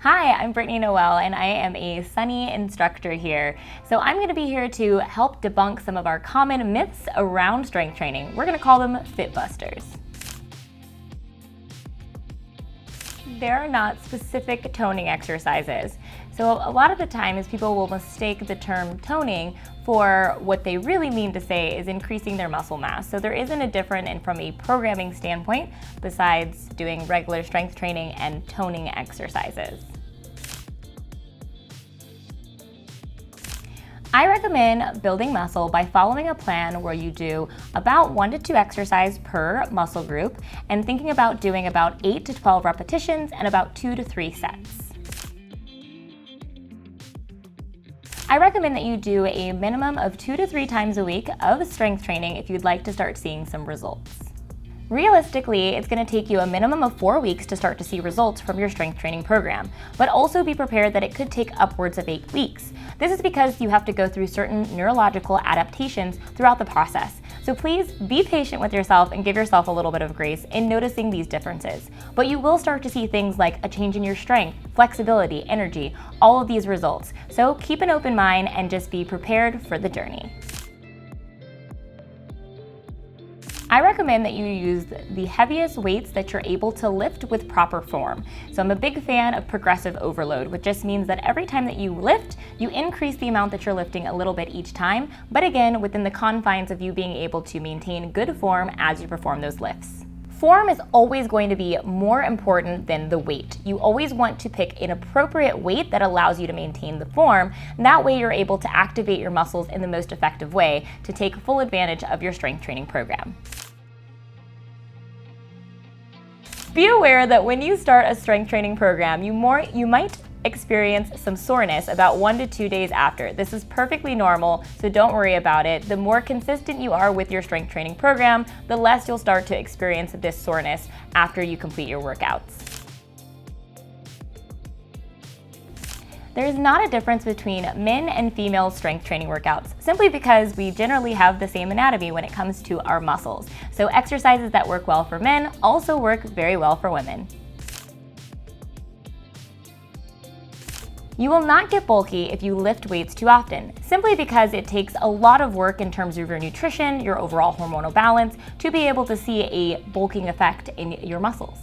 Hi, I'm Brittany Noel, and I am a Sunny instructor here. So I'm going to be here to help debunk some of our common myths around strength training. We're going to call them Fit Busters. There are not specific toning exercises. So a lot of the times people will mistake the term toning for what they really mean to say is increasing their muscle mass. So there isn't a difference from a programming standpoint besides doing regular strength training and toning exercises. I recommend building muscle by following a plan where you do about 1 to 2 exercises per muscle group and thinking about doing about 8 to 12 repetitions and about 2 to 3 sets. I recommend that you do a minimum of 2 to 3 times a week of strength training if you'd like to start seeing some results. Realistically, it's going to take you a minimum of 4 weeks to start to see results from your strength training program, but also be prepared that it could take upwards of 8 weeks. This is because you have to go through certain neurological adaptations throughout the process. So please be patient with yourself and give yourself a little bit of grace in noticing these differences. But you will start to see things like a change in your strength, flexibility, energy, all of these results. So keep an open mind and just be prepared for the journey. I recommend that you use the heaviest weights that you're able to lift with proper form. So I'm a big fan of progressive overload, which just means that every time that you lift, you increase the amount that you're lifting a little bit each time, but again, within the confines of you being able to maintain good form as you perform those lifts. Form is always going to be more important than the weight. You always want to pick an appropriate weight that allows you to maintain the form. And that way you're able to activate your muscles in the most effective way to take full advantage of your strength training program. Be aware that when you start a strength training program, you might experience some soreness about 1 to 2 days after. This is perfectly normal, so don't worry about it. The more consistent you are with your strength training program, the less you'll start to experience this soreness after you complete your workouts. There is not a difference between men and female strength training workouts, simply because we generally have the same anatomy when it comes to our muscles. So exercises that work well for men also work very well for women. You will not get bulky if you lift weights too often, simply because it takes a lot of work in terms of your nutrition, your overall hormonal balance, to be able to see a bulking effect in your muscles.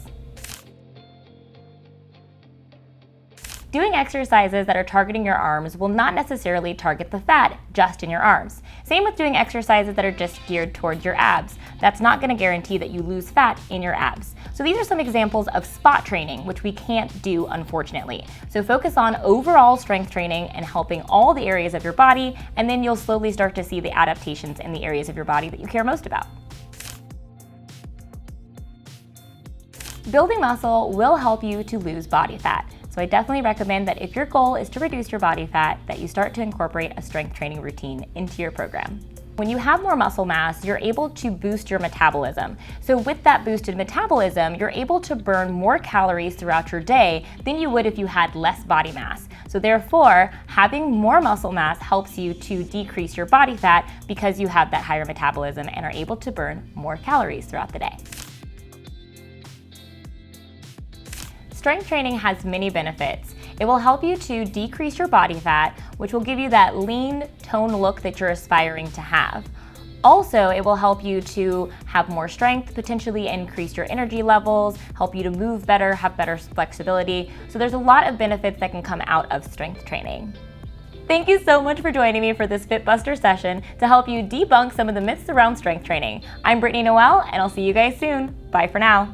Doing exercises that are targeting your arms will not necessarily target the fat just in your arms. Same with doing exercises that are just geared towards your abs. That's not going to guarantee that you lose fat in your abs. So these are some examples of spot training, which we can't do, unfortunately. So focus on overall strength training and helping all the areas of your body, and then you'll slowly start to see the adaptations in the areas of your body that you care most about. Building muscle will help you to lose body fat. So I definitely recommend that if your goal is to reduce your body fat, that you start to incorporate a strength training routine into your program. When you have more muscle mass, you're able to boost your metabolism. So with that boosted metabolism, you're able to burn more calories throughout your day than you would if you had less body mass. So therefore, having more muscle mass helps you to decrease your body fat because you have that higher metabolism and are able to burn more calories throughout the day. Strength training has many benefits. It will help you to decrease your body fat, which will give you that lean, toned look that you're aspiring to have. Also, it will help you to have more strength, potentially increase your energy levels, help you to move better, have better flexibility. So there's a lot of benefits that can come out of strength training. Thank you so much for joining me for this Fit Buster session to help you debunk some of the myths around strength training. I'm Brittany Noel, and I'll see you guys soon. Bye for now.